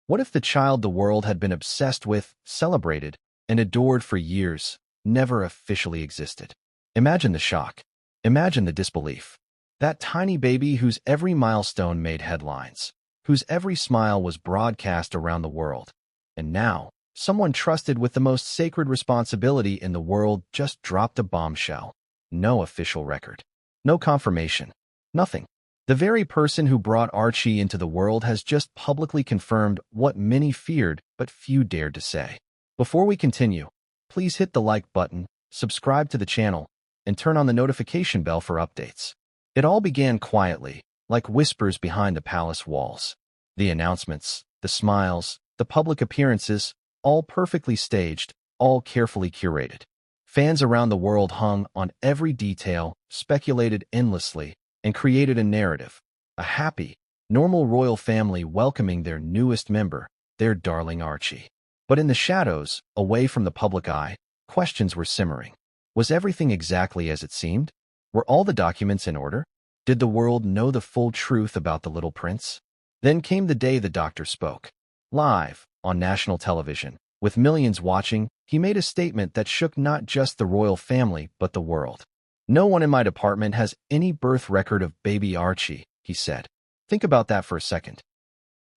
What if the child the world had been obsessed with, celebrated, and adored for years, never officially existed? Imagine the shock. Imagine the disbelief. That tiny baby whose every milestone made headlines, whose every smile was broadcast around the world. And now, someone trusted with the most sacred responsibility in the world just dropped a bombshell. No official record. No confirmation. Nothing. The very person who brought Archie into the world has just publicly confirmed what many feared but few dared to say. Before we continue, please hit the like button, subscribe to the channel, and turn on the notification bell for updates. It all began quietly, like whispers behind the palace walls. The announcements, the smiles, the public appearances, all perfectly staged, all carefully curated. Fans around the world hung on every detail, speculated endlessly, and created a narrative. A happy, normal royal family welcoming their newest member, their darling Archie. But in the shadows, away from the public eye, questions were simmering. Was everything exactly as it seemed? Were all the documents in order? Did the world know the full truth about the little prince? Then came the day the doctor spoke. Live, on national television, with millions watching, he made a statement that shook not just the royal family but the world. "No one in my department has any birth record of baby Archie," he said. Think about that for a second.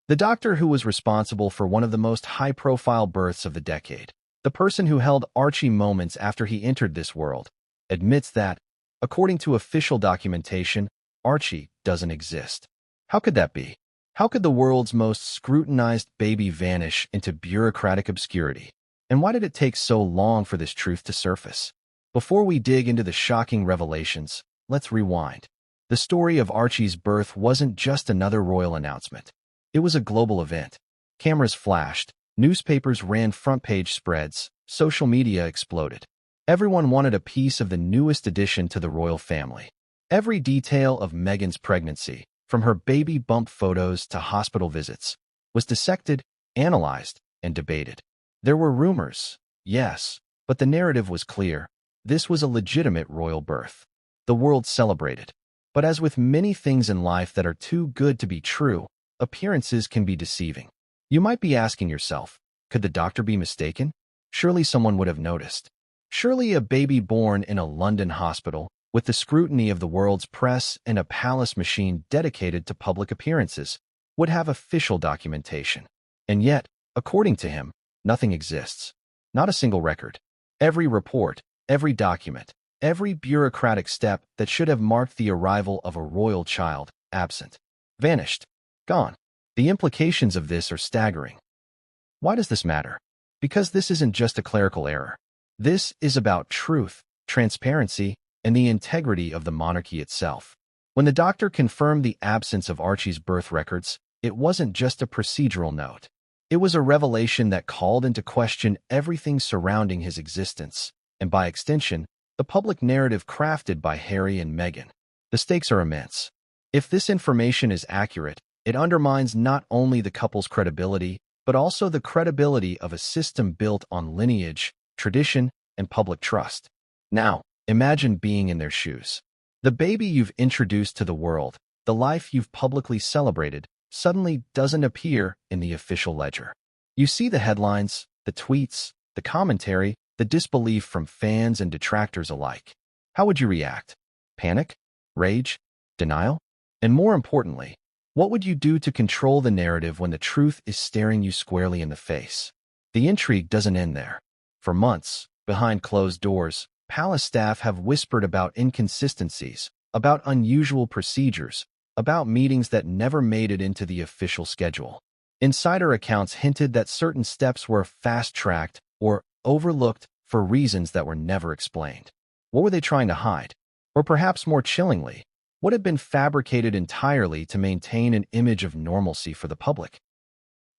The doctor who was responsible for one of the most high-profile births of the decade, the person who held Archie moments after he entered this world, admits that, according to official documentation, Archie doesn't exist. How could that be? How could the world's most scrutinized baby vanish into bureaucratic obscurity? And why did it take so long for this truth to surface? Before we dig into the shocking revelations, let's rewind. The story of Archie's birth wasn't just another royal announcement. It was a global event. Cameras flashed, newspapers ran front-page spreads, social media exploded. Everyone wanted a piece of the newest addition to the royal family. Every detail of Meghan's pregnancy, from her baby bump photos to hospital visits, was dissected, analyzed, and debated. There were rumors, yes, but the narrative was clear. This was a legitimate royal birth. The world celebrated. But as with many things in life that are too good to be true, appearances can be deceiving. You might be asking yourself, could the doctor be mistaken? Surely someone would have noticed. Surely a baby born in a London hospital, with the scrutiny of the world's press and a palace machine dedicated to public appearances, would have official documentation. And yet, according to him, nothing exists. Not a single record. Every report, every document, every bureaucratic step that should have marked the arrival of a royal child, absent. Vanished. Gone. The implications of this are staggering. Why does this matter? Because this isn't just a clerical error. This is about truth, transparency, and the integrity of the monarchy itself. When the doctor confirmed the absence of Archie's birth records, it wasn't just a procedural note. It was a revelation that called into question everything surrounding his existence, and by extension, the public narrative crafted by Harry and Meghan. The stakes are immense. If this information is accurate, it undermines not only the couple's credibility, but also the credibility of a system built on lineage, tradition, and public trust. Now, imagine being in their shoes. The baby you've introduced to the world, the life you've publicly celebrated, suddenly doesn't appear in the official ledger. You see the headlines, the tweets, the commentary, the disbelief from fans and detractors alike. How would you react? Panic? Rage? Denial? And more importantly, what would you do to control the narrative when the truth is staring you squarely in the face? The intrigue doesn't end there. For months, behind closed doors, palace staff have whispered about inconsistencies, about unusual procedures, about meetings that never made it into the official schedule. Insider accounts hinted that certain steps were fast-tracked or overlooked for reasons that were never explained. What were they trying to hide? Or perhaps more chillingly, what had been fabricated entirely to maintain an image of normalcy for the public?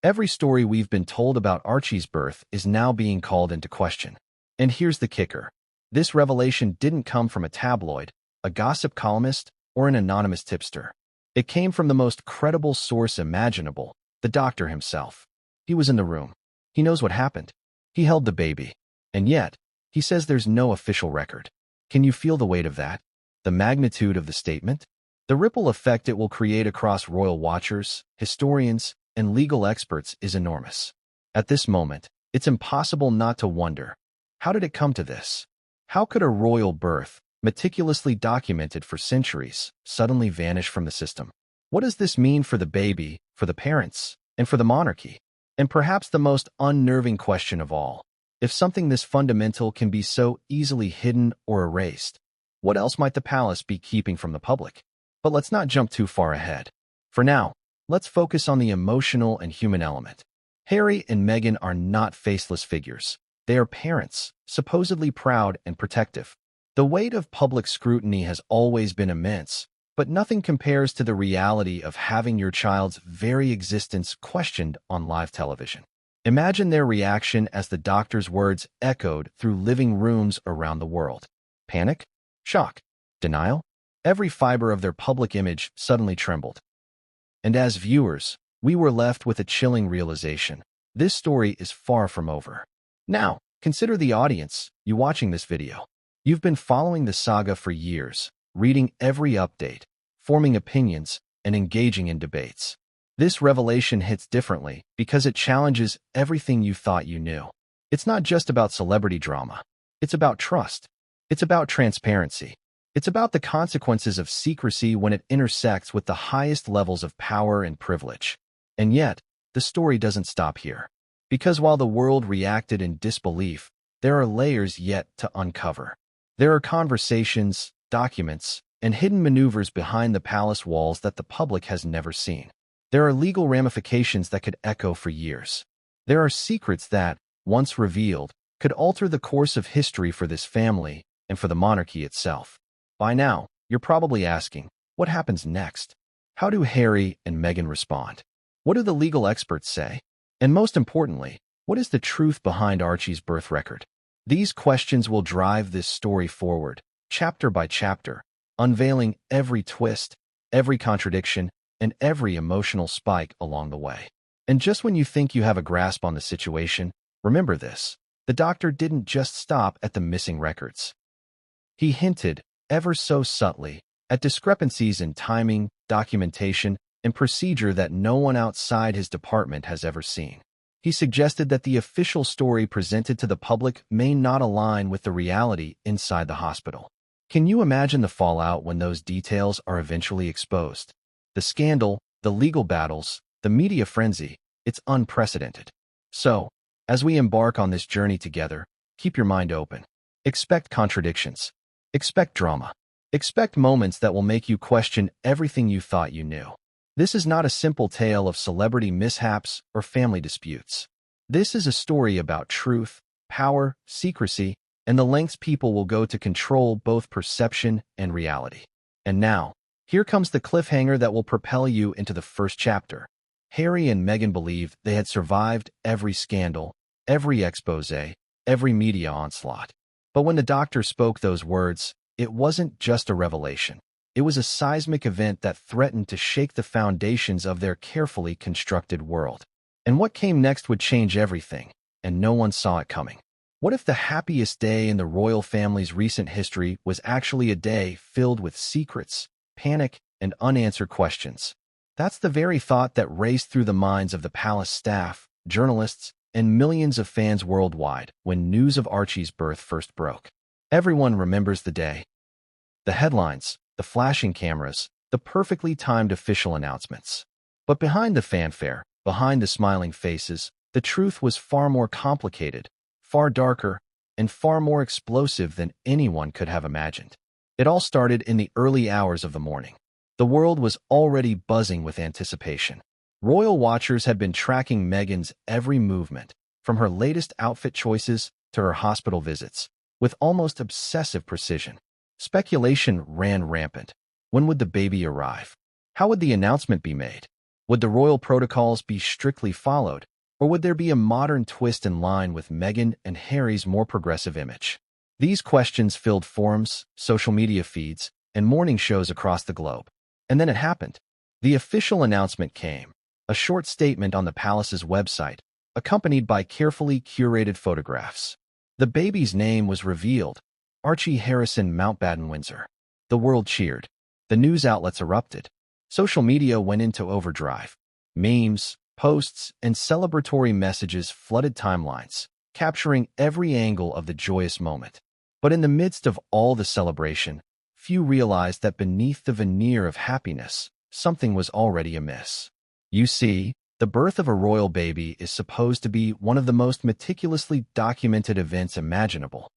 Every story we've been told about Archie's birth is now being called into question. And here's the kicker. This revelation didn't come from a tabloid, a gossip columnist, or an anonymous tipster. It came from the most credible source imaginable, the doctor himself. He was in the room. He knows what happened. He held the baby. And yet, he says there's no official record. Can you feel the weight of that? The magnitude of the statement? The ripple effect it will create across royal watchers, historians, and legal experts is enormous. At this moment, it's impossible not to wonder, how did it come to this? How could a royal birth, meticulously documented for centuries, suddenly vanish from the system? What does this mean for the baby, for the parents, and for the monarchy? And perhaps the most unnerving question of all, if something this fundamental can be so easily hidden or erased, what else might the palace be keeping from the public? But let's not jump too far ahead. For now, let's focus on the emotional and human element. Harry and Meghan are not faceless figures. They are parents, supposedly proud and protective. The weight of public scrutiny has always been immense, but nothing compares to the reality of having your child's very existence questioned on live television. Imagine their reaction as the doctor's words echoed through living rooms around the world. Panic? Shock? Denial? Every fiber of their public image suddenly trembled. And as viewers, we were left with a chilling realization. This story is far from over. Now, consider the audience, you watching this video. You've been following the saga for years, reading every update, forming opinions, and engaging in debates. This revelation hits differently because it challenges everything you thought you knew. It's not just about celebrity drama. It's about trust. It's about transparency. It's about the consequences of secrecy when it intersects with the highest levels of power and privilege. And yet, the story doesn't stop here. Because while the world reacted in disbelief, there are layers yet to uncover. There are conversations, documents, and hidden maneuvers behind the palace walls that the public has never seen. There are legal ramifications that could echo for years. There are secrets that, once revealed, could alter the course of history for this family and for the monarchy itself. By now, you're probably asking, what happens next? How do Harry and Meghan respond? What do the legal experts say? And most importantly, what is the truth behind Archie's birth record? These questions will drive this story forward, chapter by chapter, unveiling every twist, every contradiction, and every emotional spike along the way. And just when you think you have a grasp on the situation, remember this: the doctor didn't just stop at the missing records. He hinted, ever so subtly, at discrepancies in timing, documentation, and procedure that no one outside his department has ever seen. He suggested that the official story presented to the public may not align with the reality inside the hospital. Can you imagine the fallout when those details are eventually exposed? The scandal, the legal battles, the media frenzy, it's unprecedented. So, as we embark on this journey together, keep your mind open. Expect contradictions. Expect drama. Expect moments that will make you question everything you thought you knew. This is not a simple tale of celebrity mishaps or family disputes. This is a story about truth, power, secrecy, and the lengths people will go to control both perception and reality. And now, here comes the cliffhanger that will propel you into the first chapter. Harry and Meghan believed they had survived every scandal, every expose, every media onslaught. But when the doctor spoke those words, it wasn't just a revelation. It was a seismic event that threatened to shake the foundations of their carefully constructed world. And what came next would change everything, and no one saw it coming. What if the happiest day in the royal family's recent history was actually a day filled with secrets, panic, and unanswered questions? That's the very thought that raced through the minds of the palace staff, journalists, and millions of fans worldwide when news of Archie's birth first broke. Everyone remembers the day. The headlines, the flashing cameras, the perfectly timed official announcements. But behind the fanfare, behind the smiling faces, the truth was far more complicated, far darker, and far more explosive than anyone could have imagined. It all started in the early hours of the morning. The world was already buzzing with anticipation. Royal watchers had been tracking Meghan's every movement, from her latest outfit choices to her hospital visits, with almost obsessive precision. Speculation ran rampant. When would the baby arrive? How would the announcement be made? Would the royal protocols be strictly followed, or would there be a modern twist in line with Meghan and Harry's more progressive image? These questions filled forums, social media feeds, and morning shows across the globe. And then it happened. The official announcement came, a short statement on the palace's website, accompanied by carefully curated photographs. The baby's name was revealed: Archie Harrison, Mountbatten, Windsor. The world cheered. The news outlets erupted. Social media went into overdrive. Memes, Posts and celebratory messages flooded timelines, capturing every angle of the joyous moment. But in the midst of all the celebration, few realized that beneath the veneer of happiness, something was already amiss. You see, the birth of a royal baby is supposed to be one of the most meticulously documented events imaginable.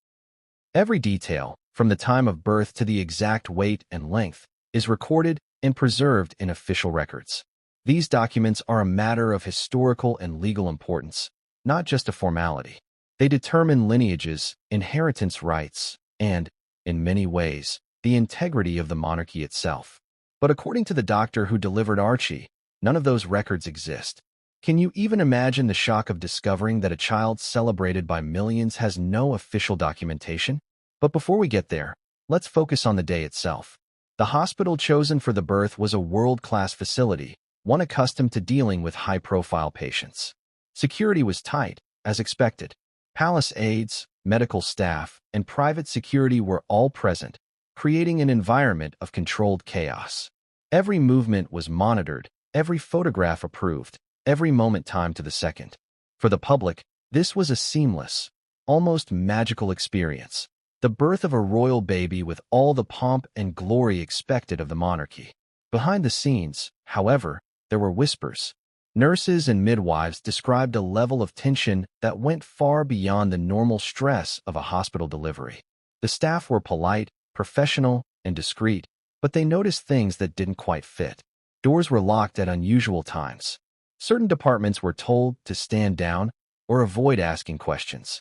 Every detail, from the time of birth to the exact weight and length, is recorded and preserved in official records. These documents are a matter of historical and legal importance, not just a formality. They determine lineages, inheritance rights, and, in many ways, the integrity of the monarchy itself. But according to the doctor who delivered Archie, none of those records exist. Can you even imagine the shock of discovering that a child celebrated by millions has no official documentation? But before we get there, let's focus on the day itself. The hospital chosen for the birth was a world-class facility, one accustomed to dealing with high-profile patients. Security was tight, as expected. Palace aides, medical staff, and private security were all present, creating an environment of controlled chaos. Every movement was monitored, every photograph approved, every moment timed to the second. For the public, this was a seamless, almost magical experience. The birth of a royal baby with all the pomp and glory expected of the monarchy. Behind the scenes, however, there were whispers. Nurses and midwives described a level of tension that went far beyond the normal stress of a hospital delivery. The staff were polite, professional, and discreet, but they noticed things that didn't quite fit. Doors were locked at unusual times. Certain departments were told to stand down or avoid asking questions.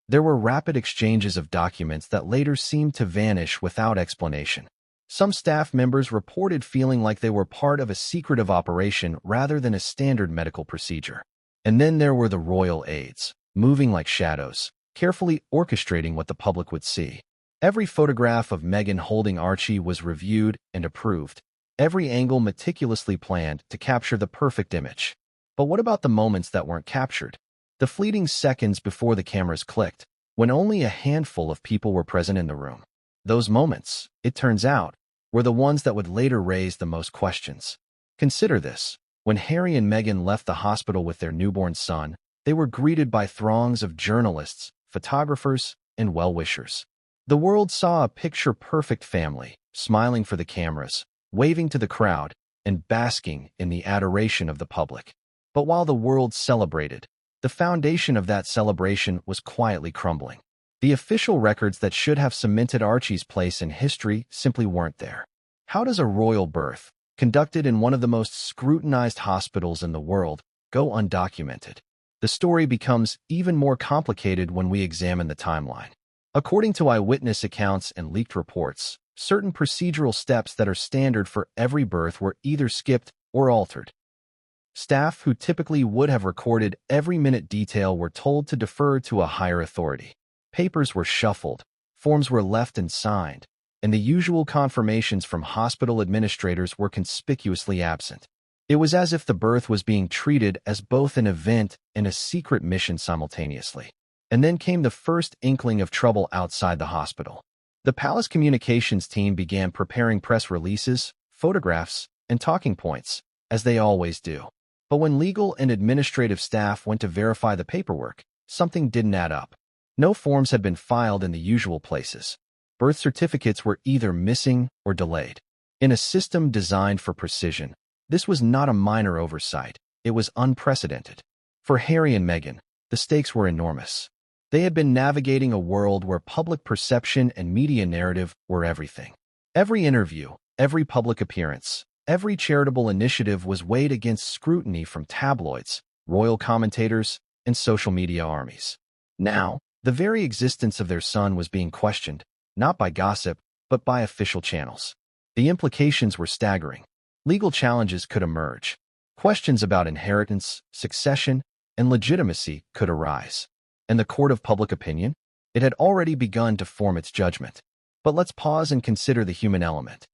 There were rapid exchanges of documents that later seemed to vanish without explanation. Some staff members reported feeling like they were part of a secretive operation rather than a standard medical procedure. And then there were the royal aides, moving like shadows, carefully orchestrating what the public would see. Every photograph of Meghan holding Archie was reviewed and approved, every angle meticulously planned to capture the perfect image. But what about the moments that weren't captured? The fleeting seconds before the cameras clicked, when only a handful of people were present in the room. Those moments, it turns out, were the ones that would later raise the most questions. Consider this. When Harry and Meghan left the hospital with their newborn son, they were greeted by throngs of journalists, photographers, and well-wishers. The world saw a picture-perfect family, smiling for the cameras, waving to the crowd, and basking in the adoration of the public. But while the world celebrated, the foundation of that celebration was quietly crumbling. The official records that should have cemented Archie's place in history simply weren't there. How does a royal birth, conducted in one of the most scrutinized hospitals in the world, go undocumented? The story becomes even more complicated when we examine the timeline. According to eyewitness accounts and leaked reports, certain procedural steps that are standard for every birth were either skipped or altered. Staff who typically would have recorded every minute detail were told to defer to a higher authority. Papers were shuffled, forms were left unsigned, and the usual confirmations from hospital administrators were conspicuously absent. It was as if the birth was being treated as both an event and a secret mission simultaneously. And then came the first inkling of trouble outside the hospital. The palace communications team began preparing press releases, photographs, and talking points, as they always do. But when legal and administrative staff went to verify the paperwork, something didn't add up. No forms had been filed in the usual places. Birth certificates were either missing or delayed. In a system designed for precision, this was not a minor oversight. It was unprecedented. For Harry and Meghan, the stakes were enormous. They had been navigating a world where public perception and media narrative were everything. Every interview, every public appearance, every charitable initiative was weighed against scrutiny from tabloids, royal commentators, and social media armies. Now, the very existence of their son was being questioned, not by gossip, but by official channels. The implications were staggering. Legal challenges could emerge. Questions about inheritance, succession, and legitimacy could arise. And the court of public opinion? It had already begun to form its judgment. But let's pause and consider the human element.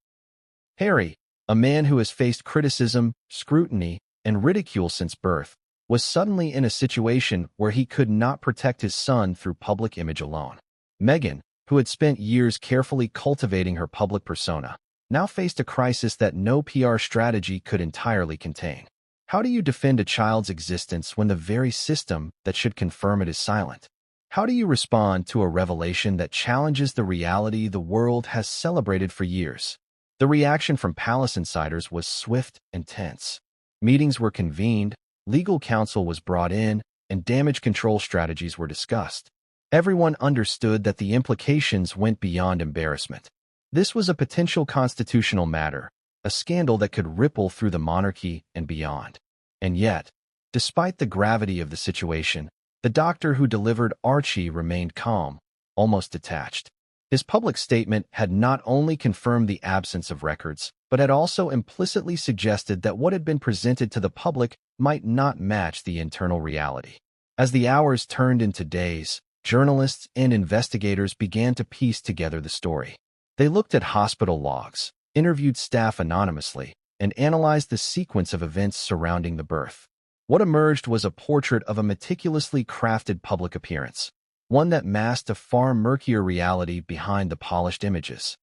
Harry, a man who has faced criticism, scrutiny, and ridicule since birth, was suddenly in a situation where he could not protect his son through public image alone. Meghan, who had spent years carefully cultivating her public persona, now faced a crisis that no PR strategy could entirely contain. How do you defend a child's existence when the very system that should confirm it is silent? How do you respond to a revelation that challenges the reality the world has celebrated for years? The reaction from palace insiders was swift and tense. Meetings were convened, legal counsel was brought in, and damage control strategies were discussed. Everyone understood that the implications went beyond embarrassment. This was a potential constitutional matter, a scandal that could ripple through the monarchy and beyond. And yet, despite the gravity of the situation, the doctor who delivered Archie remained calm, almost detached. His public statement had not only confirmed the absence of records, but had also implicitly suggested that what had been presented to the public might not match the internal reality. As the hours turned into days, journalists and investigators began to piece together the story. They looked at hospital logs, interviewed staff anonymously, and analyzed the sequence of events surrounding the birth. What emerged was a portrait of a meticulously crafted public appearance, one that masked a far murkier reality behind the polished images.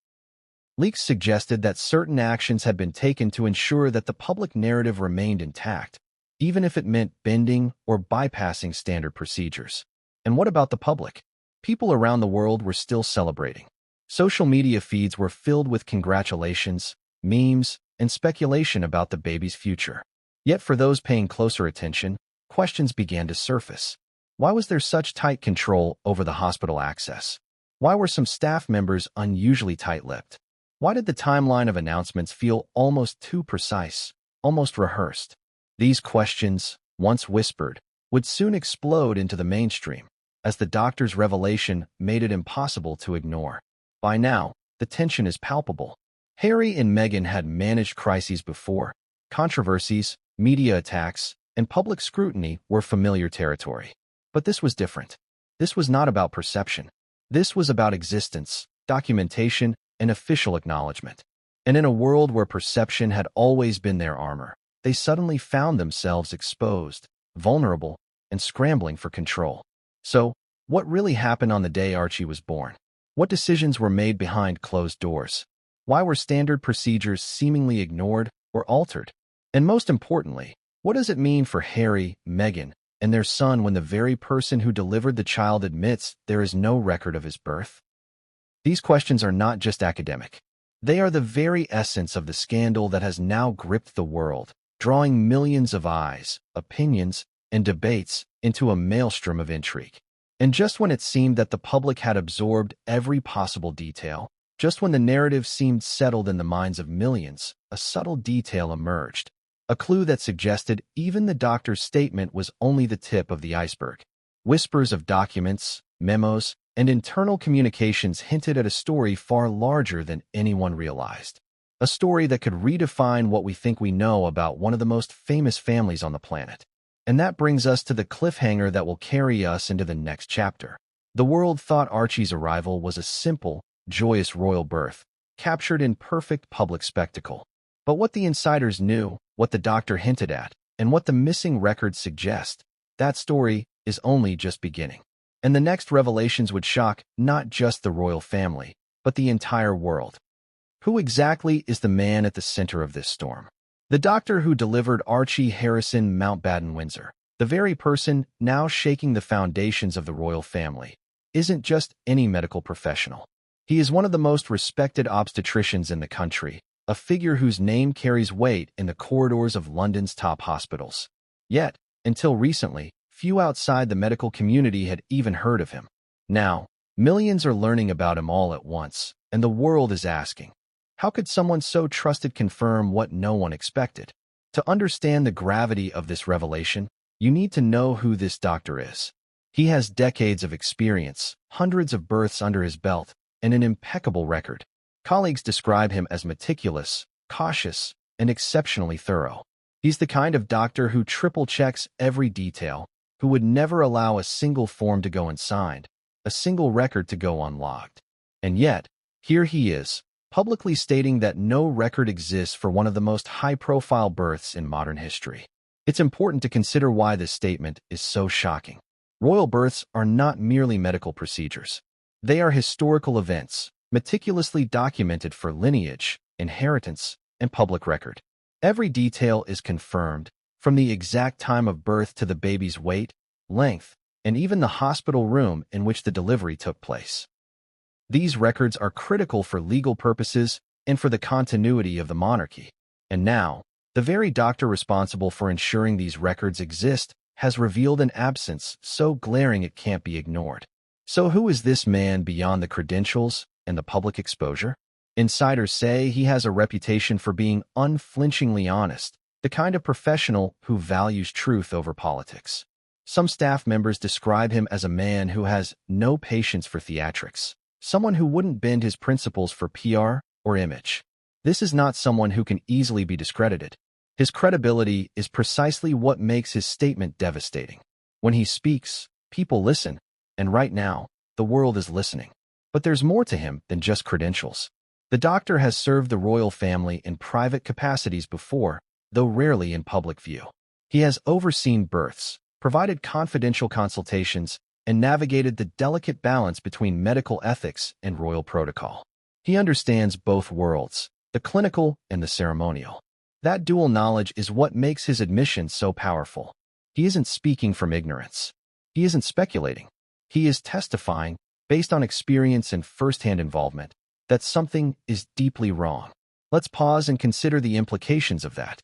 Leaks suggested that certain actions had been taken to ensure that the public narrative remained intact, even if it meant bending or bypassing standard procedures. And what about the public? People around the world were still celebrating. Social media feeds were filled with congratulations, memes, and speculation about the baby's future. Yet for those paying closer attention, questions began to surface. Why was there such tight control over the hospital access? Why were some staff members unusually tight-lipped? Why did the timeline of announcements feel almost too precise, almost rehearsed? These questions, once whispered, would soon explode into the mainstream, as the doctor's revelation made it impossible to ignore. By now, the tension is palpable. Harry and Meghan had managed crises before. Controversies, media attacks, and public scrutiny were familiar territory. But this was different. This was not about perception. This was about existence, documentation, and official acknowledgement. And in a world where perception had always been their armor, they suddenly found themselves exposed, vulnerable, and scrambling for control. So, what really happened on the day Archie was born? What decisions were made behind closed doors? Why were standard procedures seemingly ignored or altered? And most importantly, what does it mean for Harry, Meghan, and their son when the very person who delivered the child admits there is no record of his birth? These questions are not just academic. They are the very essence of the scandal that has now gripped the world, drawing millions of eyes, opinions, and debates into a maelstrom of intrigue. And just when it seemed that the public had absorbed every possible detail, just when the narrative seemed settled in the minds of millions, a subtle detail emerged. A clue that suggested even the doctor's statement was only the tip of the iceberg. Whispers of documents, memos, and internal communications hinted at a story far larger than anyone realized. A story that could redefine what we think we know about one of the most famous families on the planet. And that brings us to the cliffhanger that will carry us into the next chapter. The world thought Archie's arrival was a simple, joyous royal birth, captured in perfect public spectacle. But what the insiders knew, what the doctor hinted at, and what the missing records suggest, that story is only just beginning. And the next revelations would shock not just the royal family, but the entire world. Who exactly is the man at the center of this storm? The doctor who delivered Archie Harrison Mountbatten Windsor, the very person now shaking the foundations of the royal family, isn't just any medical professional. He is one of the most respected obstetricians in the country, a figure whose name carries weight in the corridors of London's top hospitals. Yet, until recently, few outside the medical community had even heard of him. Now, millions are learning about him all at once, and the world is asking, how could someone so trusted confirm what no one expected? To understand the gravity of this revelation, you need to know who this doctor is. He has decades of experience, hundreds of births under his belt, and an impeccable record. Colleagues describe him as meticulous, cautious, and exceptionally thorough. He's the kind of doctor who triple-checks every detail, who would never allow a single form to go unsigned, a single record to go unlogged. And yet, here he is, publicly stating that no record exists for one of the most high-profile births in modern history. It's important to consider why this statement is so shocking. Royal births are not merely medical procedures. They are historical events, meticulously documented for lineage, inheritance, and public record. Every detail is confirmed, from the exact time of birth to the baby's weight, length, and even the hospital room in which the delivery took place. These records are critical for legal purposes and for the continuity of the monarchy. And now, the very doctor responsible for ensuring these records exist has revealed an absence so glaring it can't be ignored. So who is this man beyond the credentials and the public exposure? Insiders say he has a reputation for being unflinchingly honest, the kind of professional who values truth over politics. Some staff members describe him as a man who has no patience for theatrics, someone who wouldn't bend his principles for PR or image. This is not someone who can easily be discredited. His credibility is precisely what makes his statement devastating. When he speaks, people listen, and right now, the world is listening. But there's more to him than just credentials. The doctor has served the royal family in private capacities before, though rarely in public view. He has overseen births, provided confidential consultations, and navigated the delicate balance between medical ethics and royal protocol. He understands both worlds, the clinical and the ceremonial. That dual knowledge is what makes his admission so powerful. He isn't speaking from ignorance. He isn't speculating. He is testifying, based on experience and first-hand involvement, that something is deeply wrong. Let's pause and consider the implications of that.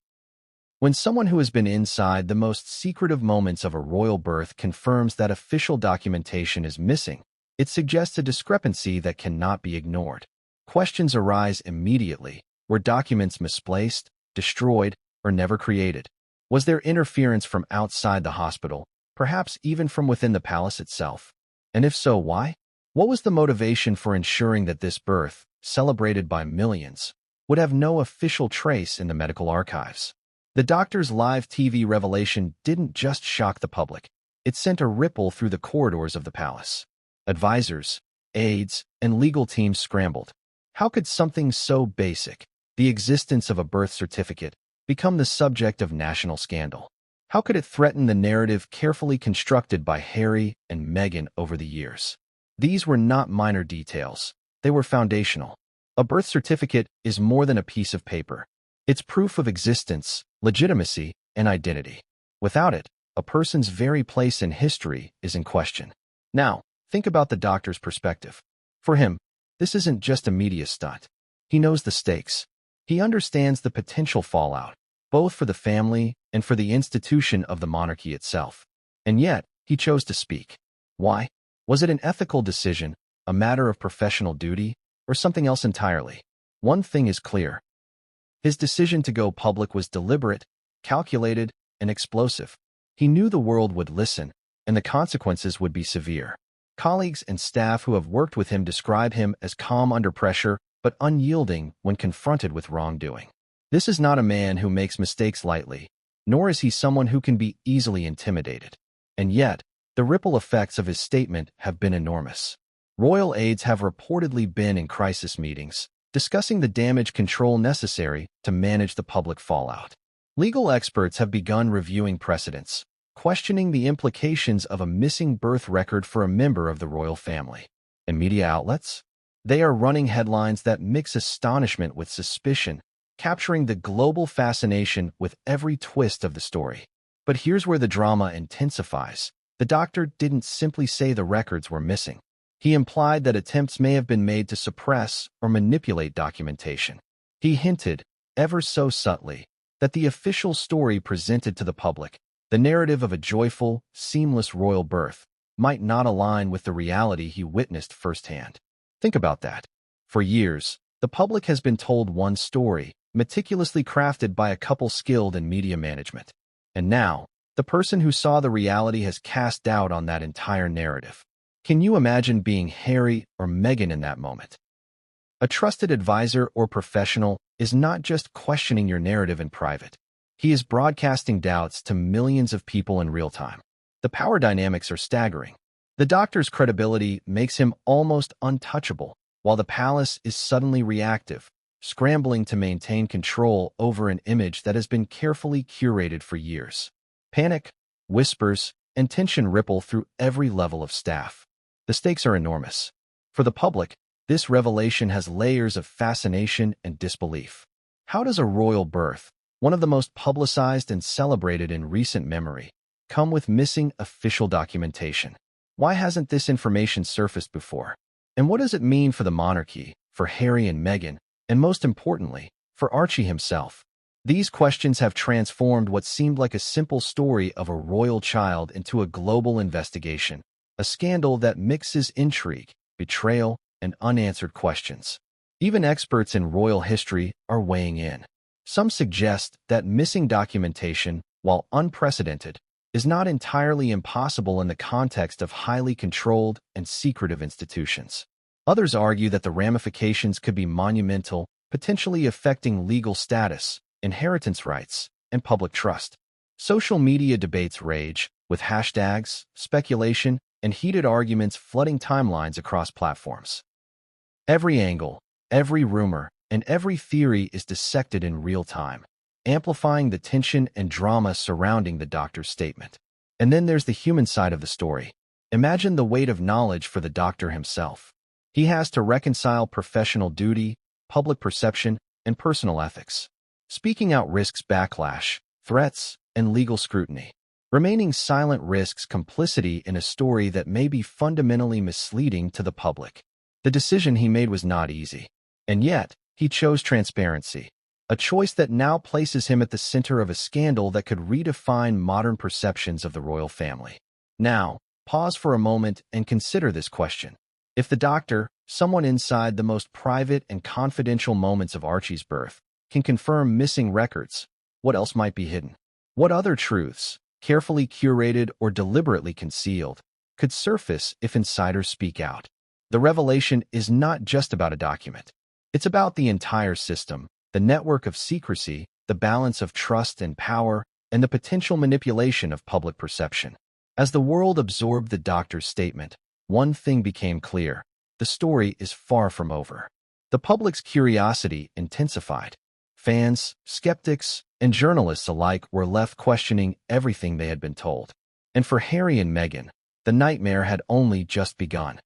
When someone who has been inside the most secretive moments of a royal birth confirms that official documentation is missing, it suggests a discrepancy that cannot be ignored. Questions arise immediately. Were documents misplaced, destroyed, or never created? Was there interference from outside the hospital, perhaps even from within the palace itself? And if so, why? What was the motivation for ensuring that this birth, celebrated by millions, would have no official trace in the medical archives? The doctor's live TV revelation didn't just shock the public. It sent a ripple through the corridors of the palace. Advisors, aides, and legal teams scrambled. How could something so basic, the existence of a birth certificate, become the subject of national scandal? How could it threaten the narrative carefully constructed by Harry and Meghan over the years? These were not minor details. They were foundational. A birth certificate is more than a piece of paper. It's proof of existence, legitimacy, and identity. Without it, a person's very place in history is in question. Now, think about the doctor's perspective. For him, this isn't just a media stunt. He knows the stakes. He understands the potential fallout, both for the family and for the institution of the monarchy itself. And yet, he chose to speak. Why? Was it an ethical decision, a matter of professional duty, or something else entirely? One thing is clear. His decision to go public was deliberate, calculated, and explosive. He knew the world would listen, and the consequences would be severe. Colleagues and staff who have worked with him describe him as calm under pressure, but unyielding when confronted with wrongdoing. This is not a man who makes mistakes lightly, nor is he someone who can be easily intimidated. And yet, the ripple effects of his statement have been enormous. Royal aides have reportedly been in crisis meetings, discussing the damage control necessary to manage the public fallout. Legal experts have begun reviewing precedents, questioning the implications of a missing birth record for a member of the royal family. And media outlets? They are running headlines that mix astonishment with suspicion, capturing the global fascination with every twist of the story. But here's where the drama intensifies. The doctor didn't simply say the records were missing. He implied that attempts may have been made to suppress or manipulate documentation. He hinted, ever so subtly, that the official story presented to the public, the narrative of a joyful, seamless royal birth, might not align with the reality he witnessed firsthand. Think about that. For years, the public has been told one story, meticulously crafted by a couple skilled in media management. And now, the person who saw the reality has cast doubt on that entire narrative. Can you imagine being Harry or Meghan in that moment? A trusted advisor or professional is not just questioning your narrative in private. He is broadcasting doubts to millions of people in real time. The power dynamics are staggering. The doctor's credibility makes him almost untouchable, while the palace is suddenly reactive, scrambling to maintain control over an image that has been carefully curated for years. Panic, whispers, and tension ripple through every level of staff. The stakes are enormous. For the public, this revelation has layers of fascination and disbelief. How does a royal birth, one of the most publicized and celebrated in recent memory, come with missing official documentation. Why hasn't this information surfaced before? And what does it mean for the monarchy, for Harry and Meghan, and most importantly, for Archie himself? These questions have transformed what seemed like a simple story of a royal child into a global investigation, a scandal that mixes intrigue, betrayal, and unanswered questions. Even experts in royal history are weighing in. Some suggest that missing documentation, while unprecedented, is not entirely impossible in the context of highly controlled and secretive institutions. Others argue that the ramifications could be monumental, potentially affecting legal status, inheritance rights, and public trust. Social media debates rage, with hashtags, speculation, and heated arguments flooding timelines across platforms. Every angle, every rumor, and every theory is dissected in real time, amplifying the tension and drama surrounding the doctor's statement. And then there's the human side of the story. Imagine the weight of knowledge for the doctor himself. He has to reconcile professional duty, public perception, and personal ethics. Speaking out risks backlash, threats, and legal scrutiny. Remaining silent risks complicity in a story that may be fundamentally misleading to the public. The decision he made was not easy. And yet, he chose transparency, a choice that now places him at the center of a scandal that could redefine modern perceptions of the royal family. Now, pause for a moment and consider this question. If the doctor, someone inside the most private and confidential moments of Archie's birth, can confirm missing records, what else might be hidden? What other truths, carefully curated or deliberately concealed, could surface if insiders speak out? The revelation is not just about a document. It's about the entire system, the network of secrecy, the balance of trust and power, and the potential manipulation of public perception. As the world absorbed the doctor's statement, one thing became clear. The story is far from over. The public's curiosity intensified. Fans, skeptics, and journalists alike were left questioning everything they had been told. And for Harry and Meghan, the nightmare had only just begun.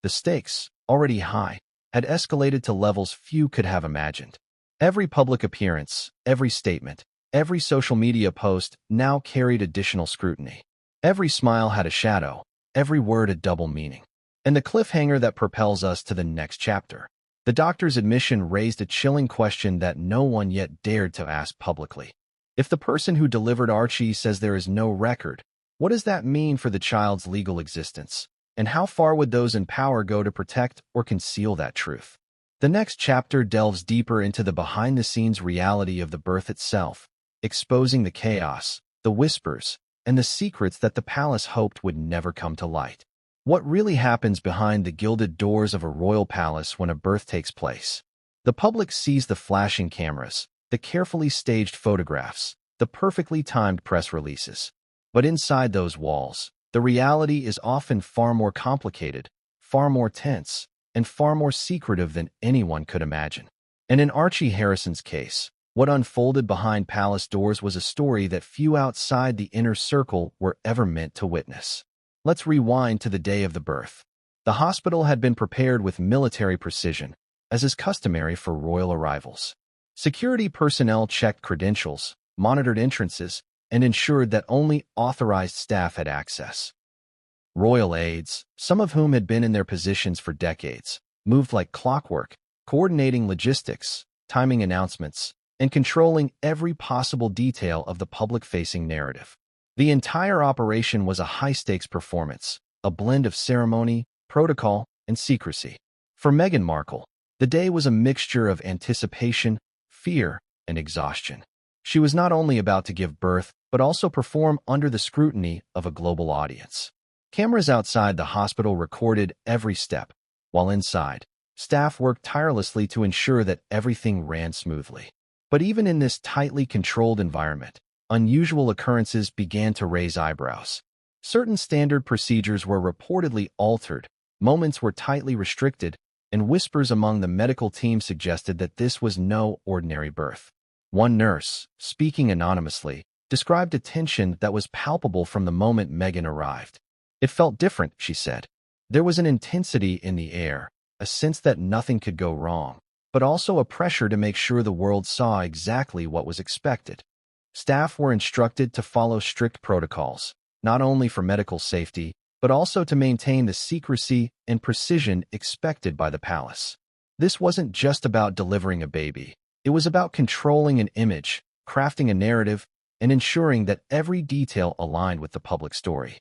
The stakes, already high, had escalated to levels few could have imagined. Every public appearance, every statement, every social media post now carried additional scrutiny. Every smile had a shadow, every word a double meaning. And the cliffhanger that propels us to the next chapter. The doctor's admission raised a chilling question that no one yet dared to ask publicly. If the person who delivered Archie says there is no record, what does that mean for the child's legal existence? And how far would those in power go to protect or conceal that truth? The next chapter delves deeper into the behind-the-scenes reality of the birth itself, exposing the chaos, the whispers, and the secrets that the palace hoped would never come to light. What really happens behind the gilded doors of a royal palace when a birth takes place? The public sees the flashing cameras, the carefully staged photographs, the perfectly timed press releases. But inside those walls, the reality is often far more complicated, far more tense, and far more secretive than anyone could imagine. And in Archie Harrison's case, what unfolded behind palace doors was a story that few outside the inner circle were ever meant to witness. Let's rewind to the day of the birth. The hospital had been prepared with military precision, as is customary for royal arrivals. Security personnel checked credentials, monitored entrances, and ensured that only authorized staff had access. Royal aides, some of whom had been in their positions for decades, moved like clockwork, coordinating logistics, timing announcements, and controlling every possible detail of the public-facing narrative. The entire operation was a high-stakes performance, a blend of ceremony, protocol, and secrecy. For Meghan Markle, the day was a mixture of anticipation, fear, and exhaustion. She was not only about to give birth, but also perform under the scrutiny of a global audience. Cameras outside the hospital recorded every step, while inside, staff worked tirelessly to ensure that everything ran smoothly. But even in this tightly controlled environment, unusual occurrences began to raise eyebrows. Certain standard procedures were reportedly altered, moments were tightly restricted, and whispers among the medical team suggested that this was no ordinary birth. One nurse, speaking anonymously, described a tension that was palpable from the moment Meghan arrived. It felt different, she said. There was an intensity in the air, a sense that nothing could go wrong. but also a pressure to make sure the world saw exactly what was expected. Staff were instructed to follow strict protocols, not only for medical safety, but also to maintain the secrecy and precision expected by the palace. This wasn't just about delivering a baby. It was about controlling an image, crafting a narrative, and ensuring that every detail aligned with the public story.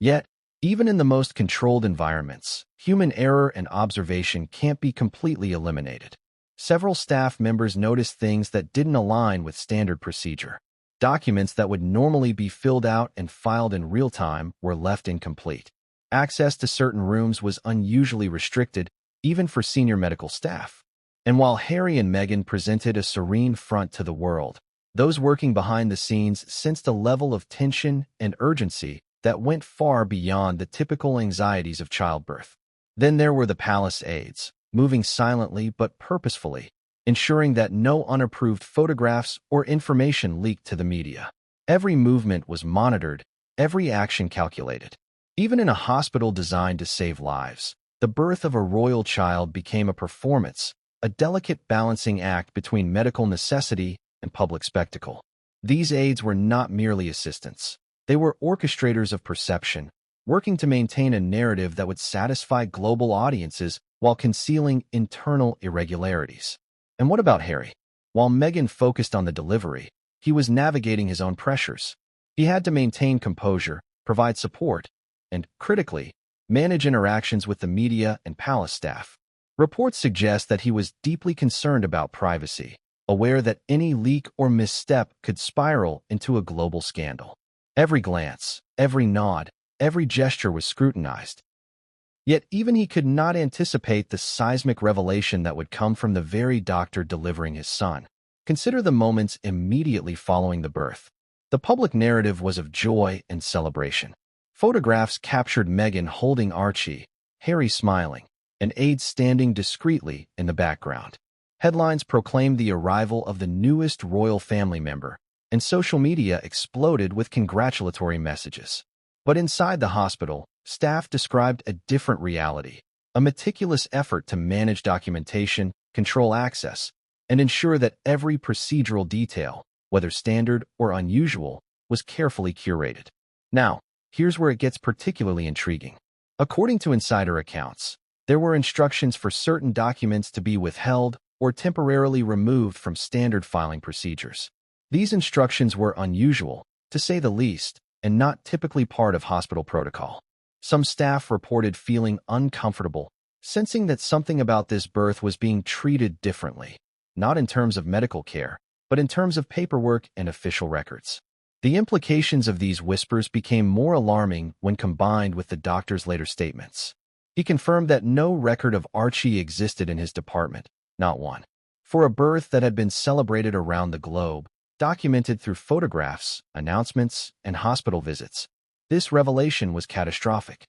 Yet, even in the most controlled environments, human error and observation can't be completely eliminated. Several staff members noticed things that didn't align with standard procedure. Documents that would normally be filled out and filed in real time were left incomplete. Access to certain rooms was unusually restricted, even for senior medical staff. And while Harry and Meghan presented a serene front to the world, those working behind the scenes sensed a level of tension and urgency that went far beyond the typical anxieties of childbirth. Then there were the palace aides, moving silently but purposefully, ensuring that no unapproved photographs or information leaked to the media. Every movement was monitored, every action calculated. Even in a hospital designed to save lives, the birth of a royal child became a performance, a delicate balancing act between medical necessity and public spectacle. These aides were not merely assistants. They were orchestrators of perception, working to maintain a narrative that would satisfy global audiences while concealing internal irregularities. And what about Harry? While Meghan focused on the delivery, he was navigating his own pressures. He had to maintain composure, provide support, and, critically, manage interactions with the media and palace staff. Reports suggest that he was deeply concerned about privacy, aware that any leak or misstep could spiral into a global scandal. Every glance, every nod, every gesture was scrutinized. Yet even he could not anticipate the seismic revelation that would come from the very doctor delivering his son. Consider the moments immediately following the birth. The public narrative was of joy and celebration. Photographs captured Meghan holding Archie, Harry smiling, and aides standing discreetly in the background. Headlines proclaimed the arrival of the newest royal family member, and social media exploded with congratulatory messages. But inside the hospital, staff described a different reality, a meticulous effort to manage documentation, control access, and ensure that every procedural detail, whether standard or unusual, was carefully curated. Now, here's where it gets particularly intriguing. According to insider accounts, there were instructions for certain documents to be withheld or temporarily removed from standard filing procedures. These instructions were unusual, to say the least, and not typically part of hospital protocol. Some staff reported feeling uncomfortable, sensing that something about this birth was being treated differently, not in terms of medical care, but in terms of paperwork and official records. The implications of these whispers became more alarming when combined with the doctor's later statements. He confirmed that no record of Archie existed in his department, not one. For a birth that had been celebrated around the globe, documented through photographs, announcements, and hospital visits, this revelation was catastrophic.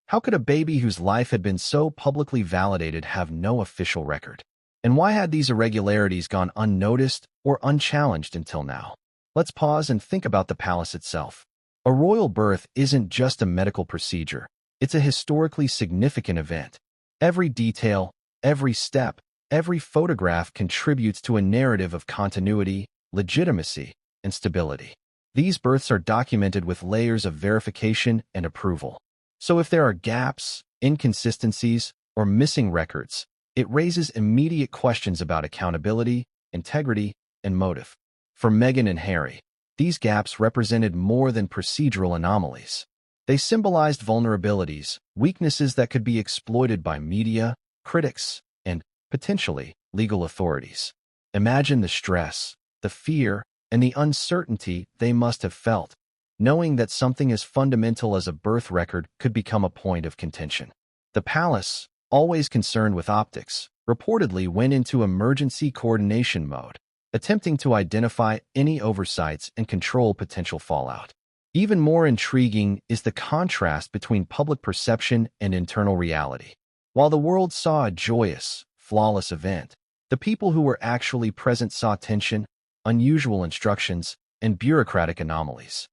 How could a baby whose life had been so publicly validated have no official record? And why had these irregularities gone unnoticed or unchallenged until now? Let's pause and think about the palace itself. A royal birth isn't just a medical procedure. It's a historically significant event. Every detail, every step, every photograph contributes to a narrative of continuity, legitimacy, and stability. These births are documented with layers of verification and approval. So if there are gaps, inconsistencies, or missing records, it raises immediate questions about accountability, integrity, and motive. For Meghan and Harry, these gaps represented more than procedural anomalies. They symbolized vulnerabilities, weaknesses that could be exploited by media, critics, and, potentially, legal authorities. Imagine the stress, the fear, and the uncertainty they must have felt, knowing that something as fundamental as a birth record could become a point of contention. The palace, always concerned with optics, reportedly went into emergency coordination mode, attempting to identify any oversights and control potential fallout. Even more intriguing is the contrast between public perception and internal reality. While the world saw a joyous, flawless event, the people who were actually present saw tension, unusual instructions, and bureaucratic anomalies.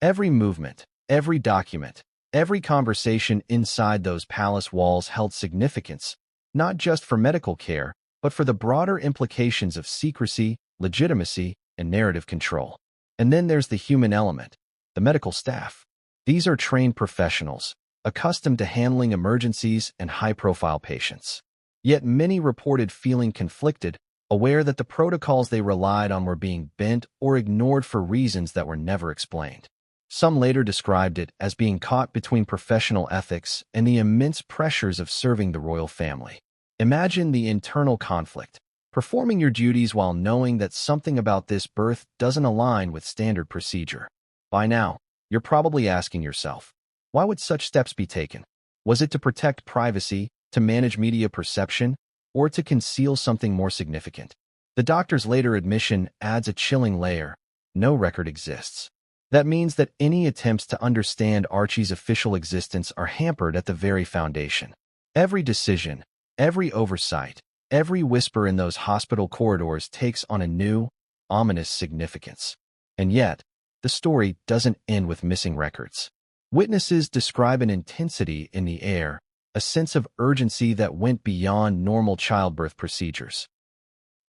Every movement, every document, every conversation inside those palace walls held significance, not just for medical care, but for the broader implications of secrecy, legitimacy, and narrative control. And then there's the human element, the medical staff. These are trained professionals, accustomed to handling emergencies and high-profile patients. Yet many reported feeling conflicted, aware that the protocols they relied on were being bent or ignored for reasons that were never explained. Some later described it as being caught between professional ethics and the immense pressures of serving the royal family. Imagine the internal conflict, performing your duties while knowing that something about this birth doesn't align with standard procedure. By now, you're probably asking yourself, why would such steps be taken? Was it to protect privacy, to manage media perception, or to conceal something more significant? The doctor's later admission adds a chilling layer. No record exists. That means that any attempts to understand Archie's official existence are hampered at the very foundation. Every decision, every oversight, every whisper in those hospital corridors takes on a new, ominous significance. And yet, the story doesn't end with missing records. Witnesses describe an intensity in the air, a sense of urgency that went beyond normal childbirth procedures.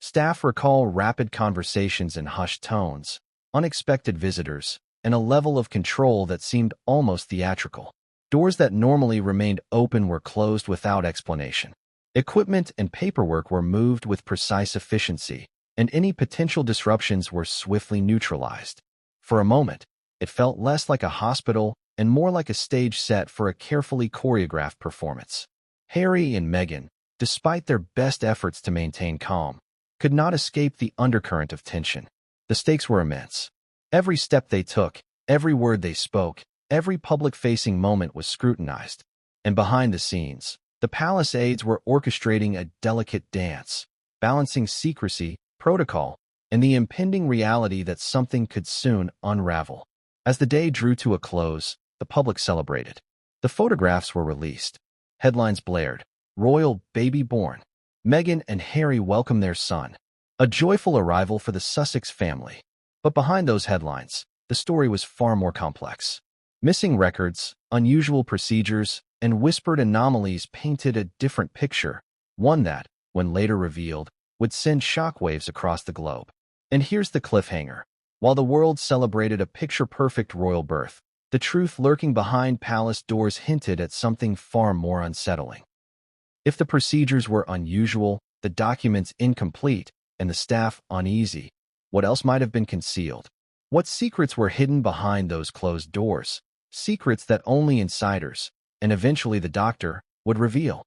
Staff recall rapid conversations in hushed tones, unexpected visitors, and a level of control that seemed almost theatrical. Doors that normally remained open were closed without explanation. Equipment and paperwork were moved with precise efficiency, and any potential disruptions were swiftly neutralized. For a moment, it felt less like a hospital and more like a stage set for a carefully choreographed performance. Harry and Meghan, despite their best efforts to maintain calm, could not escape the undercurrent of tension. The stakes were immense. Every step they took, every word they spoke, every public-facing moment was scrutinized. And behind the scenes, the palace aides were orchestrating a delicate dance, balancing secrecy, protocol, and the impending reality that something could soon unravel. As the day drew to a close, the public celebrated. The photographs were released. Headlines blared. Royal baby born. Meghan and Harry welcome their son. A joyful arrival for the Sussex family. But behind those headlines, the story was far more complex. Missing records, unusual procedures, and whispered anomalies painted a different picture, one that, when later revealed, would send shockwaves across the globe. And here's the cliffhanger. While the world celebrated a picture-perfect royal birth, the truth lurking behind palace doors hinted at something far more unsettling. If the procedures were unusual, the documents incomplete, and the staff uneasy, what else might have been concealed? What secrets were hidden behind those closed doors? Secrets that only insiders, and eventually the doctor, would reveal.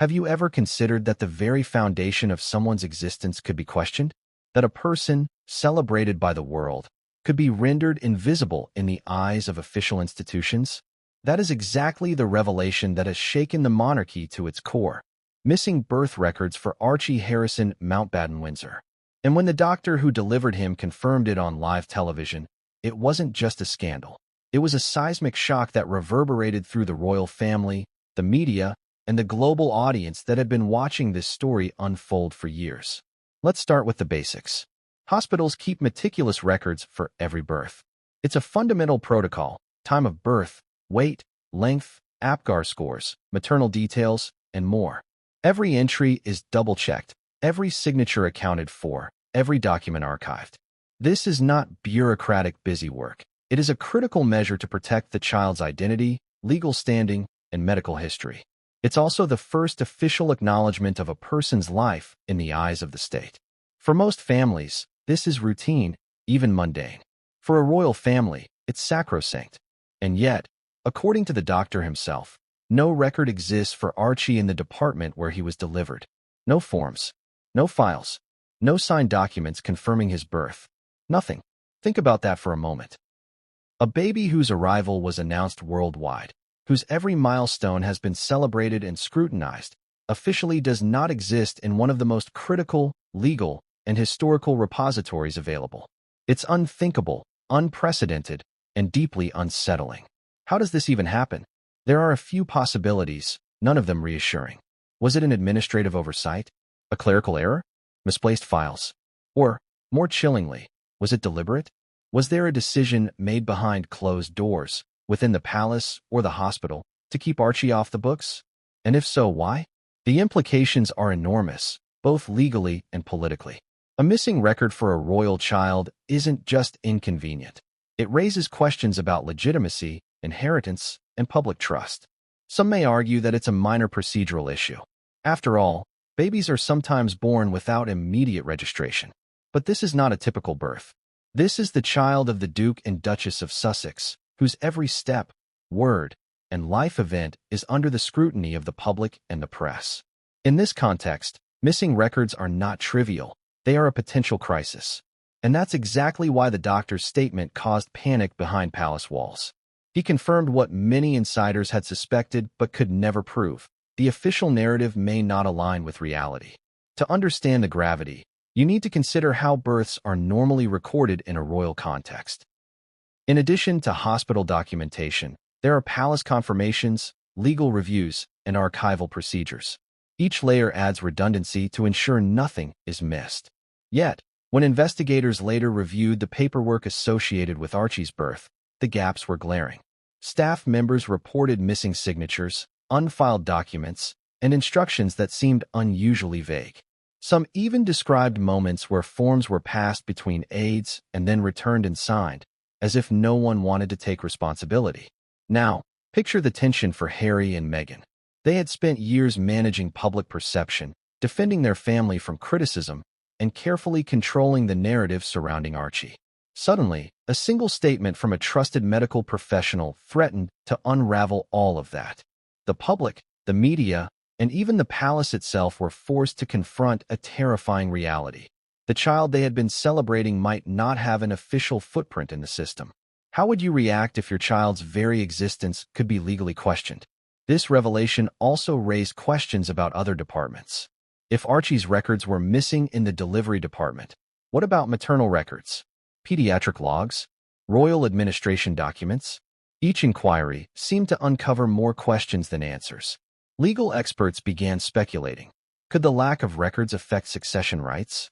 Have you ever considered that the very foundation of someone's existence could be questioned? That a person, celebrated by the world, could be rendered invisible in the eyes of official institutions? That is exactly the revelation that has shaken the monarchy to its core. Missing birth records for Archie Harrison, Mountbatten, Windsor. And when the doctor who delivered him confirmed it on live television, it wasn't just a scandal. It was a seismic shock that reverberated through the royal family, the media, and the global audience that had been watching this story unfold for years. Let's start with the basics. Hospitals keep meticulous records for every birth. It's a fundamental protocol: time of birth, weight, length, APGAR scores, maternal details, and more. Every entry is double-checked, every signature accounted for, every document archived. This is not bureaucratic busywork. It is a critical measure to protect the child's identity, legal standing, and medical history. It's also the first official acknowledgement of a person's life in the eyes of the state. For most families, this is routine, even mundane. For a royal family, it's sacrosanct. And yet, according to the doctor himself, no record exists for Archie in the department where he was delivered. No forms, no files, no signed documents confirming his birth. Nothing. Think about that for a moment. A baby whose arrival was announced worldwide, whose every milestone has been celebrated and scrutinized, officially does not exist in one of the most critical, legal, and historical repositories available. It's unthinkable, unprecedented, and deeply unsettling. How does this even happen? There are a few possibilities, none of them reassuring. Was it an administrative oversight? A clerical error? Misplaced files? Or, more chillingly, was it deliberate? Was there a decision made behind closed doors, within the palace or the hospital, to keep Archie off the books? And if so, why? The implications are enormous, both legally and politically. A missing record for a royal child isn't just inconvenient. It raises questions about legitimacy, inheritance, and public trust. Some may argue that it's a minor procedural issue. After all, babies are sometimes born without immediate registration. But this is not a typical birth. This is the child of the Duke and Duchess of Sussex, whose every step, word, and life event is under the scrutiny of the public and the press. In this context, missing records are not trivial. They are a potential crisis. And that's exactly why the doctor's statement caused panic behind palace walls. He confirmed what many insiders had suspected but could never prove. The official narrative may not align with reality. To understand the gravity, you need to consider how births are normally recorded in a royal context. In addition to hospital documentation, there are palace confirmations, legal reviews, and archival procedures. Each layer adds redundancy to ensure nothing is missed. Yet, when investigators later reviewed the paperwork associated with Archie's birth, the gaps were glaring. Staff members reported missing signatures, unfiled documents, and instructions that seemed unusually vague. Some even described moments where forms were passed between aides and then returned and signed, as if no one wanted to take responsibility. Now, picture the tension for Harry and Meghan. They had spent years managing public perception, defending their family from criticism, and carefully controlling the narrative surrounding Archie. Suddenly, a single statement from a trusted medical professional threatened to unravel all of that. The public, the media, and even the palace itself were forced to confront a terrifying reality. The child they had been celebrating might not have an official footprint in the system. How would you react if your child's very existence could be legally questioned? This revelation also raised questions about other departments. If Archie's records were missing in the delivery department, what about maternal records, pediatric logs, royal administration documents? Each inquiry seemed to uncover more questions than answers. Legal experts began speculating. Could the lack of records affect succession rights?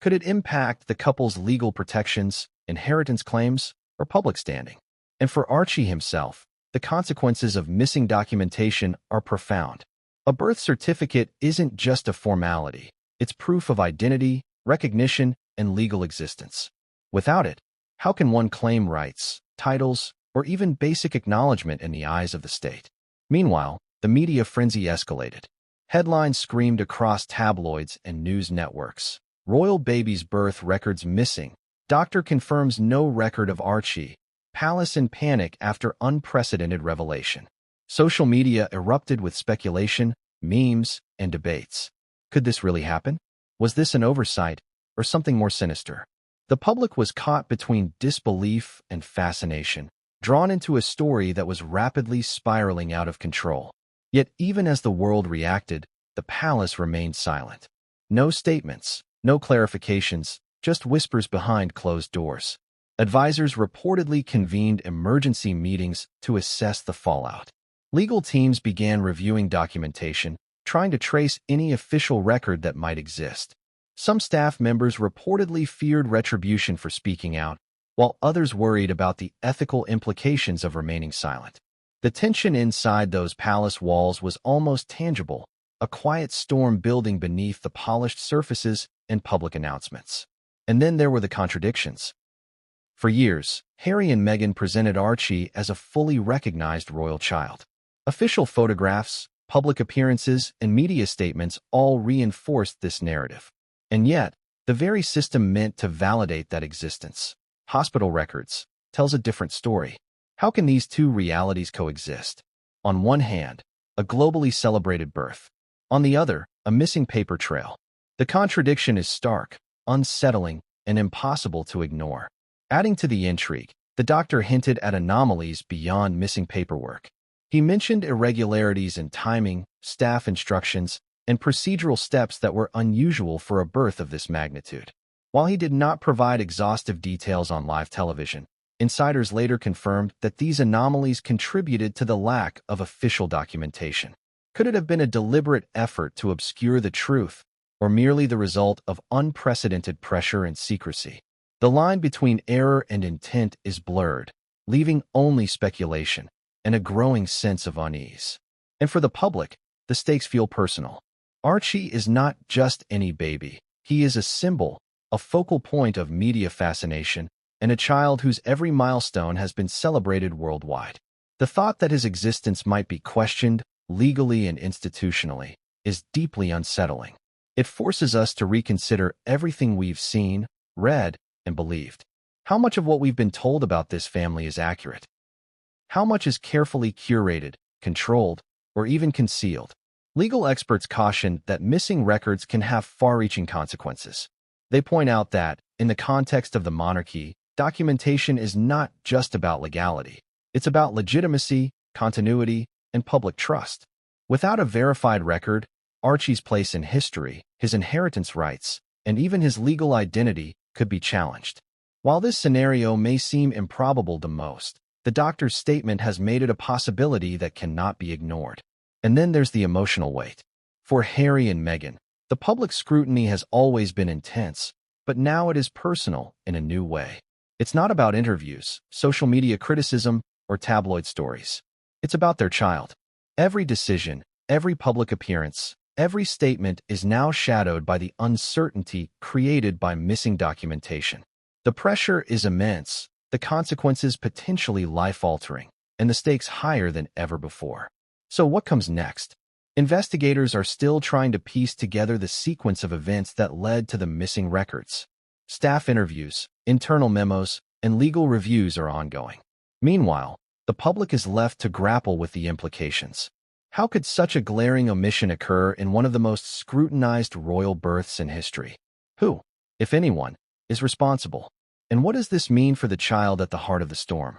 Could it impact the couple's legal protections, inheritance claims, or public standing? And for Archie himself, the consequences of missing documentation are profound. A birth certificate isn't just a formality. It's proof of identity, recognition, and legal existence. Without it, how can one claim rights, titles, or even basic acknowledgement in the eyes of the state? Meanwhile, the media frenzy escalated. Headlines screamed across tabloids and news networks. Royal baby's birth records missing. Doctor confirms no record of Archie. Palace in panic after unprecedented revelation. Social media erupted with speculation, memes, and debates. Could this really happen? Was this an oversight, or something more sinister? The public was caught between disbelief and fascination, drawn into a story that was rapidly spiraling out of control. Yet even as the world reacted, the palace remained silent. No statements, no clarifications, just whispers behind closed doors. Advisors reportedly convened emergency meetings to assess the fallout. Legal teams began reviewing documentation, trying to trace any official record that might exist. Some staff members reportedly feared retribution for speaking out, while others worried about the ethical implications of remaining silent. The tension inside those palace walls was almost tangible, a quiet storm building beneath the polished surfaces and public announcements. And then there were the contradictions. For years, Harry and Meghan presented Archie as a fully recognized royal child. Official photographs, public appearances, and media statements all reinforced this narrative. And yet, the very system meant to validate that existence, hospital records, tells a different story. How can these two realities coexist? On one hand, a globally celebrated birth. On the other, a missing paper trail. The contradiction is stark, unsettling, and impossible to ignore. Adding to the intrigue, the doctor hinted at anomalies beyond missing paperwork. He mentioned irregularities in timing, staff instructions, and procedural steps that were unusual for a birth of this magnitude. While he did not provide exhaustive details on live television, insiders later confirmed that these anomalies contributed to the lack of official documentation. Could it have been a deliberate effort to obscure the truth, or merely the result of unprecedented pressure and secrecy? The line between error and intent is blurred, leaving only speculation and a growing sense of unease. And for the public, the stakes feel personal. Archie is not just any baby. He is a symbol, a focal point of media fascination, and a child whose every milestone has been celebrated worldwide. The thought that his existence might be questioned, legally and institutionally, is deeply unsettling. It forces us to reconsider everything we've seen, read, and believed. How much of what we've been told about this family is accurate? How much is carefully curated, controlled, or even concealed? Legal experts caution that missing records can have far-reaching consequences. They point out that, in the context of the monarchy, documentation is not just about legality. It's about legitimacy, continuity, and public trust. Without a verified record, Archie's place in history, his inheritance rights, and even his legal identity could be challenged. While this scenario may seem improbable to most, the doctor's statement has made it a possibility that cannot be ignored. And then there's the emotional weight. For Harry and Meghan, the public scrutiny has always been intense, but now it is personal in a new way. It's not about interviews, social media criticism, or tabloid stories. It's about their child. Every decision, every public appearance, every statement is now shadowed by the uncertainty created by missing documentation. The pressure is immense, the consequences potentially life-altering, and the stakes higher than ever before. So what comes next? Investigators are still trying to piece together the sequence of events that led to the missing records. Staff interviews, internal memos, and legal reviews are ongoing. Meanwhile, the public is left to grapple with the implications. How could such a glaring omission occur in one of the most scrutinized royal births in history? Who, if anyone, is responsible? And what does this mean for the child at the heart of the storm?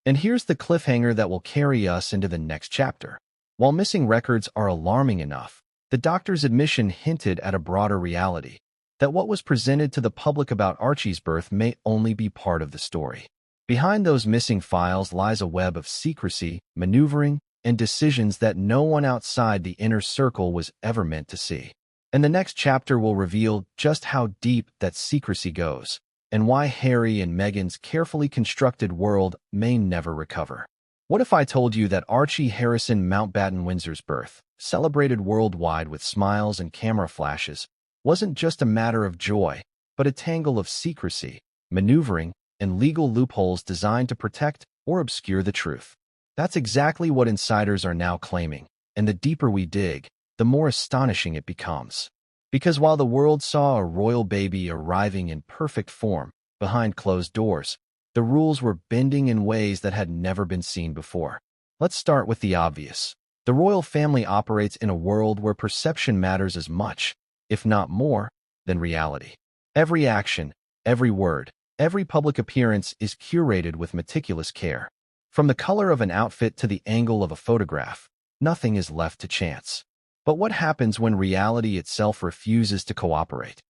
And here's the cliffhanger that will carry us into the next chapter. While missing records are alarming enough, the doctor's admission hinted at a broader reality, that what was presented to the public about Archie's birth may only be part of the story. Behind those missing files lies a web of secrecy, maneuvering, and decisions that no one outside the inner circle was ever meant to see. And the next chapter will reveal just how deep that secrecy goes, and why Harry and Meghan's carefully constructed world may never recover. What if I told you that Archie Harrison Mountbatten Windsor's birth, celebrated worldwide with smiles and camera flashes, wasn't just a matter of joy, but a tangle of secrecy, maneuvering, and legal loopholes designed to protect or obscure the truth? That's exactly what insiders are now claiming, and the deeper we dig, the more astonishing it becomes. Because while the world saw a royal baby arriving in perfect form behind closed doors, the rules were bending in ways that had never been seen before. Let's start with the obvious. The royal family operates in a world where perception matters as much, if not more, than reality. Every action, every word, every public appearance is curated with meticulous care. From the color of an outfit to the angle of a photograph, nothing is left to chance. But what happens when reality itself refuses to cooperate?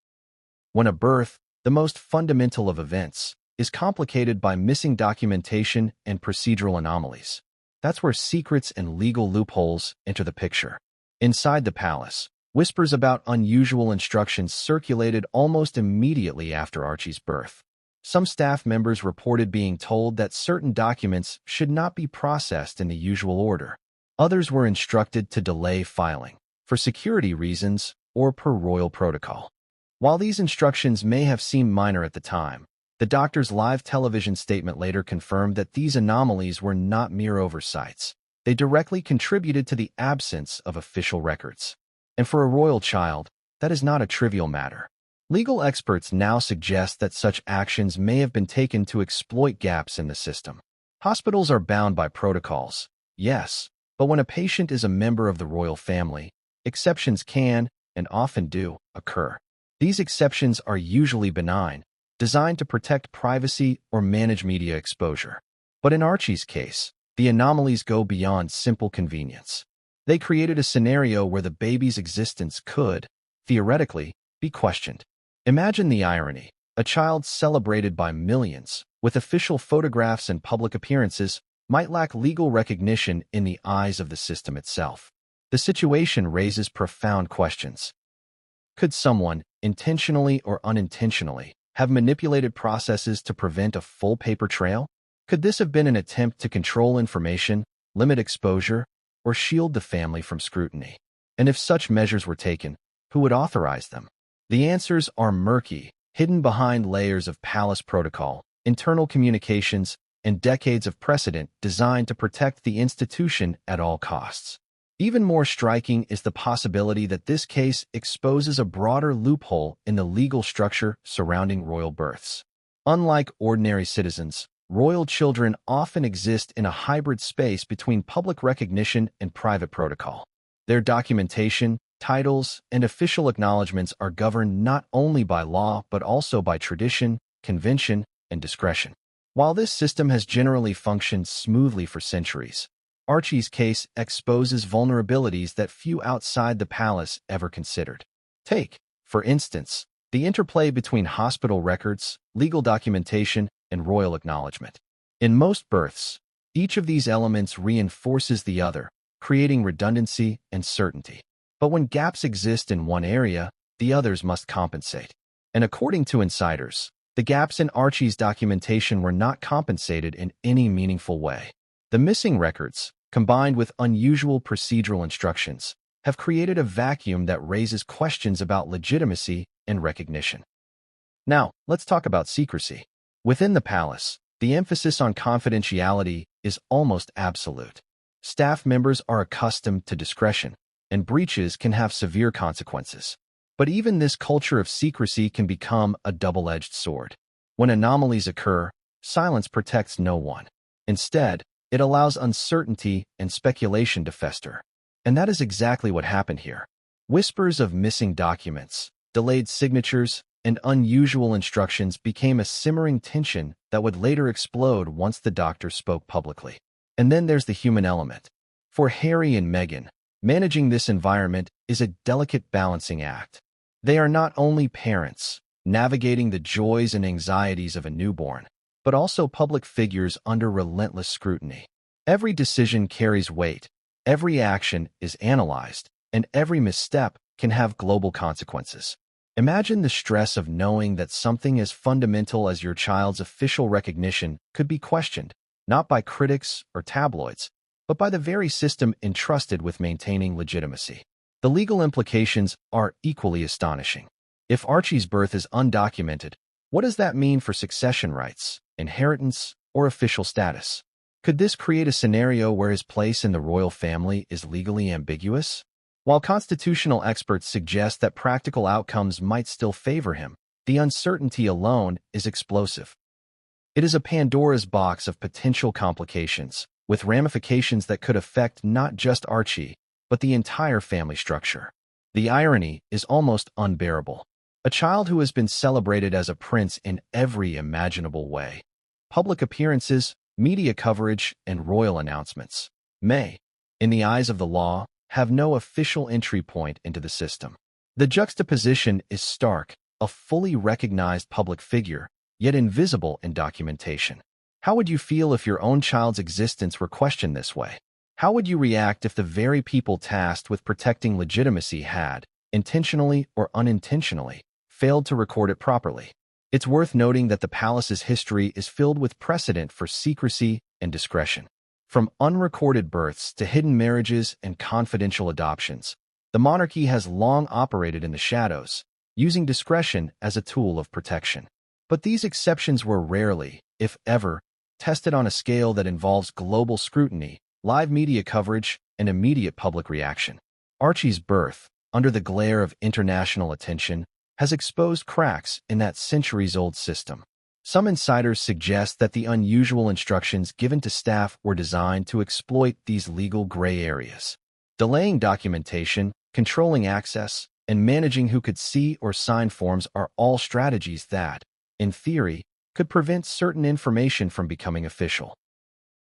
When a birth, the most fundamental of events, is complicated by missing documentation and procedural anomalies. That's where secrets and legal loopholes enter the picture. Inside the palace, whispers about unusual instructions circulated almost immediately after Archie's birth. Some staff members reported being told that certain documents should not be processed in the usual order. Others were instructed to delay filing, for security reasons or per royal protocol. While these instructions may have seemed minor at the time, the doctor's live television statement later confirmed that these anomalies were not mere oversights. They directly contributed to the absence of official records. And for a royal child, that is not a trivial matter. Legal experts now suggest that such actions may have been taken to exploit gaps in the system. Hospitals are bound by protocols, yes, but when a patient is a member of the royal family, exceptions can, and often do, occur. These exceptions are usually benign, designed to protect privacy or manage media exposure. But in Archie's case, the anomalies go beyond simple convenience. They created a scenario where the baby's existence could, theoretically, be questioned. Imagine the irony. A child celebrated by millions, with official photographs and public appearances, might lack legal recognition in the eyes of the system itself. The situation raises profound questions. Could someone, intentionally or unintentionally, have manipulated processes to prevent a full paper trail? Could this have been an attempt to control information, limit exposure, or shield the family from scrutiny? And if such measures were taken, who would authorize them? The answers are murky, hidden behind layers of palace protocol, internal communications, and decades of precedent designed to protect the institution at all costs. Even more striking is the possibility that this case exposes a broader loophole in the legal structure surrounding royal births. Unlike ordinary citizens, royal children often exist in a hybrid space between public recognition and private protocol. Their documentation, titles, and official acknowledgments are governed not only by law but also by tradition, convention, and discretion. While this system has generally functioned smoothly for centuries, Archie's case exposes vulnerabilities that few outside the palace ever considered. Take, for instance, the interplay between hospital records, legal documentation, and royal acknowledgement. In most births, each of these elements reinforces the other, creating redundancy and certainty. But when gaps exist in one area, the others must compensate. And according to insiders, the gaps in Archie's documentation were not compensated in any meaningful way. The missing records, combined with unusual procedural instructions, have created a vacuum that raises questions about legitimacy and recognition. Now, let's talk about secrecy. Within the palace, the emphasis on confidentiality is almost absolute. Staff members are accustomed to discretion, and breaches can have severe consequences. But even this culture of secrecy can become a double-edged sword. When anomalies occur, silence protects no one. Instead, it allows uncertainty and speculation to fester. And that is exactly what happened here. Whispers of missing documents, delayed signatures, and unusual instructions became a simmering tension that would later explode once the doctor spoke publicly. And then there's the human element. For Harry and Meghan, managing this environment is a delicate balancing act. They are not only parents, navigating the joys and anxieties of a newborn, but also public figures under relentless scrutiny. Every decision carries weight, every action is analyzed, and every misstep can have global consequences. Imagine the stress of knowing that something as fundamental as your child's official recognition could be questioned, not by critics or tabloids, but by the very system entrusted with maintaining legitimacy. The legal implications are equally astonishing. If Archie's birth is undocumented, what does that mean for succession rights, inheritance, or official status? Could this create a scenario where his place in the royal family is legally ambiguous? While constitutional experts suggest that practical outcomes might still favor him, the uncertainty alone is explosive. It is a Pandora's box of potential complications, with ramifications that could affect not just Archie, but the entire family structure. The irony is almost unbearable. A child who has been celebrated as a prince in every imaginable way. Public appearances, media coverage, and royal announcements may, in the eyes of the law, have no official entry point into the system. The juxtaposition is stark, a fully recognized public figure, yet invisible in documentation. How would you feel if your own child's existence were questioned this way? How would you react if the very people tasked with protecting legitimacy had, intentionally or unintentionally, failed to record it properly? It's worth noting that the palace's history is filled with precedent for secrecy and discretion. From unrecorded births to hidden marriages and confidential adoptions, the monarchy has long operated in the shadows, using discretion as a tool of protection. But these exceptions were rarely, if ever, tested on a scale that involves global scrutiny, live media coverage, and immediate public reaction. Archie's birth, under the glare of international attention, has exposed cracks in that centuries-old system. Some insiders suggest that the unusual instructions given to staff were designed to exploit these legal gray areas. Delaying documentation, controlling access, and managing who could see or sign forms are all strategies that, in theory, could prevent certain information from becoming official.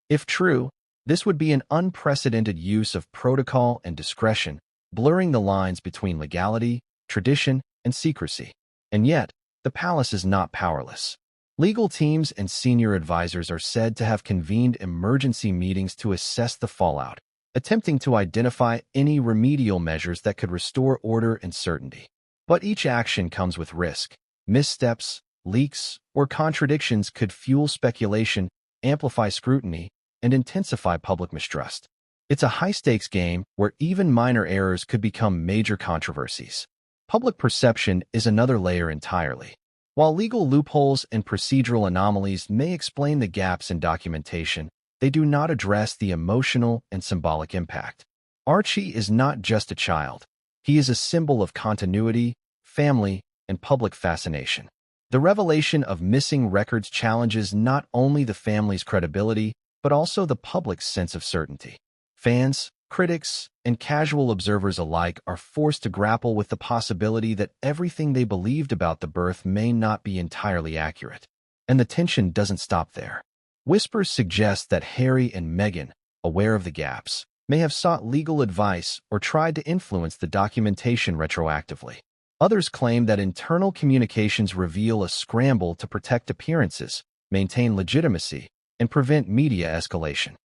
If true, this would be an unprecedented use of protocol and discretion, blurring the lines between legality, tradition, and secrecy. And yet, the palace is not powerless. Legal teams and senior advisors are said to have convened emergency meetings to assess the fallout, attempting to identify any remedial measures that could restore order and certainty. But each action comes with risk. Missteps, leaks, or contradictions could fuel speculation, amplify scrutiny, and intensify public mistrust. It's a high-stakes game where even minor errors could become major controversies. Public perception is another layer entirely. While legal loopholes and procedural anomalies may explain the gaps in documentation, they do not address the emotional and symbolic impact. Archie is not just a child. He is a symbol of continuity, family, and public fascination. The revelation of missing records challenges not only the family's credibility, but also the public's sense of certainty. Fans, critics, and casual observers alike are forced to grapple with the possibility that everything they believed about the birth may not be entirely accurate. And the tension doesn't stop there. Whispers suggest that Harry and Meghan, aware of the gaps, may have sought legal advice or tried to influence the documentation retroactively. Others claim that internal communications reveal a scramble to protect appearances, maintain legitimacy, and prevent media escalation.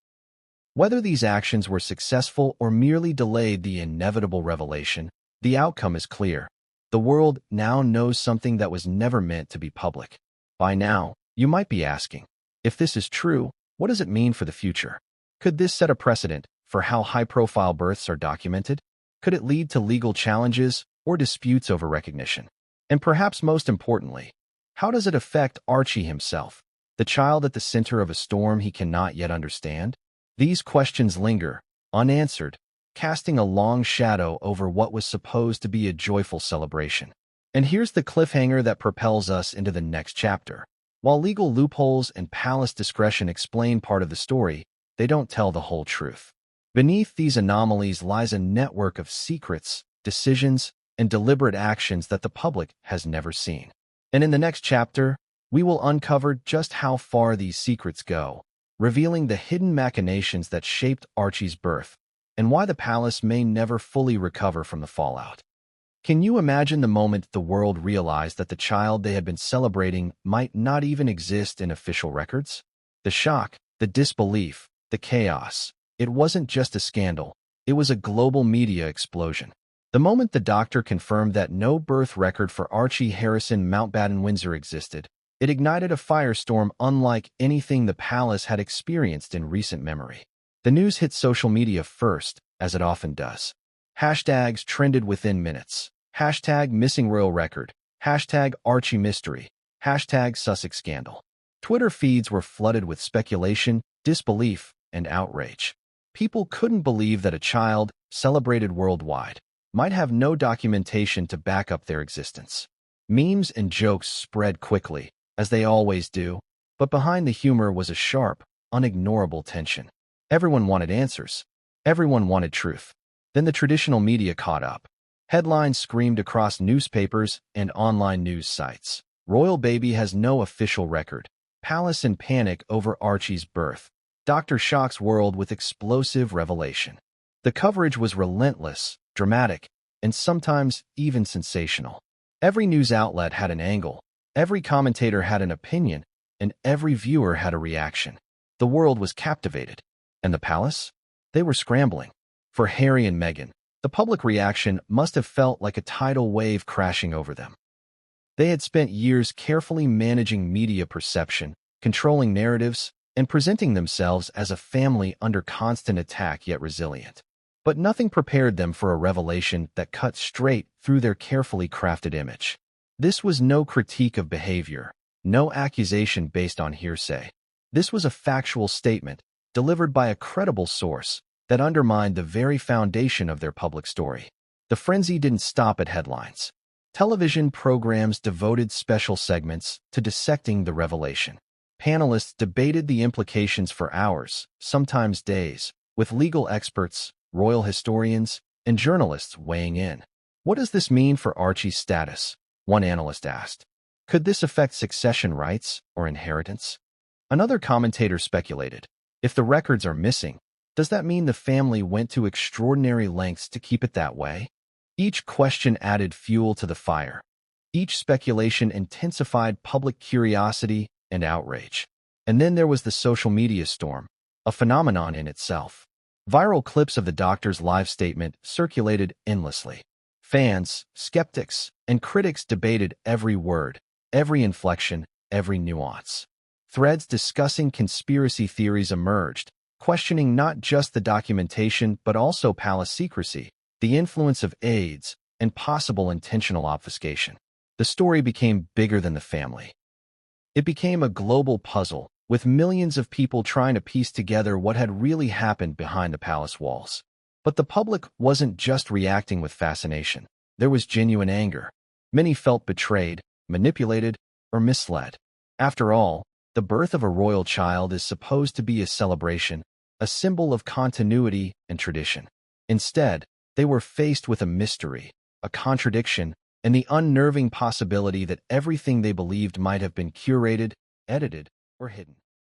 Whether these actions were successful or merely delayed the inevitable revelation, the outcome is clear. The world now knows something that was never meant to be public. By now, you might be asking, if this is true, what does it mean for the future? Could this set a precedent for how high-profile births are documented? Could it lead to legal challenges or disputes over recognition? And perhaps most importantly, how does it affect Archie himself, the child at the center of a storm he cannot yet understand? These questions linger, unanswered, casting a long shadow over what was supposed to be a joyful celebration. And here's the cliffhanger that propels us into the next chapter. While legal loopholes and palace discretion explain part of the story, they don't tell the whole truth. Beneath these anomalies lies a network of secrets, decisions, and deliberate actions that the public has never seen. And in the next chapter, we will uncover just how far these secrets go, revealing the hidden machinations that shaped Archie's birth and why the palace may never fully recover from the fallout. Can you imagine the moment the world realized that the child they had been celebrating might not even exist in official records? The shock, the disbelief, the chaos. It wasn't just a scandal, it was a global media explosion. The moment the doctor confirmed that no birth record for Archie Harrison Mountbatten Windsor existed, it ignited a firestorm unlike anything the palace had experienced in recent memory. The news hit social media first, as it often does. Hashtags trended within minutes. Hashtag missing royal record. Hashtag Archie mystery. Hashtag Sussex scandal. Twitter feeds were flooded with speculation, disbelief, and outrage. People couldn't believe that a child, celebrated worldwide, might have no documentation to back up their existence. Memes and jokes spread quickly, as they always do, but behind the humor was a sharp, unignorable tension. Everyone wanted answers. Everyone wanted truth. Then the traditional media caught up. Headlines screamed across newspapers and online news sites. Royal baby has no official record. Palace in panic over Archie's birth. Dr. shocks world with explosive revelation. The coverage was relentless, dramatic, and sometimes even sensational. Every news outlet had an angle. Every commentator had an opinion, and every viewer had a reaction. The world was captivated. And the palace? They were scrambling. For Harry and Meghan, the public reaction must have felt like a tidal wave crashing over them. They had spent years carefully managing media perception, controlling narratives, and presenting themselves as a family under constant attack yet resilient. But nothing prepared them for a revelation that cut straight through their carefully crafted image. This was no critique of behavior, no accusation based on hearsay. This was a factual statement, delivered by a credible source, that undermined the very foundation of their public story. The frenzy didn't stop at headlines. Television programs devoted special segments to dissecting the revelation. Panelists debated the implications for hours, sometimes days, with legal experts, royal historians, and journalists weighing in. What does this mean for Archie's status? One analyst asked. Could this affect succession rights or inheritance? Another commentator speculated. If the records are missing, does that mean the family went to extraordinary lengths to keep it that way? Each question added fuel to the fire. Each speculation intensified public curiosity and outrage. And then there was the social media storm, a phenomenon in itself. Viral clips of the doctor's live statement circulated endlessly. Fans, skeptics, and critics debated every word, every inflection, every nuance. Threads discussing conspiracy theories emerged, questioning not just the documentation but also palace secrecy, the influence of aides, and possible intentional obfuscation. The story became bigger than the family. It became a global puzzle, with millions of people trying to piece together what had really happened behind the palace walls. But the public wasn't just reacting with fascination. There was genuine anger. Many felt betrayed, manipulated, or misled. After all, the birth of a royal child is supposed to be a celebration, a symbol of continuity and tradition. Instead, they were faced with a mystery, a contradiction, and the unnerving possibility that everything they believed might have been curated, edited, or hidden.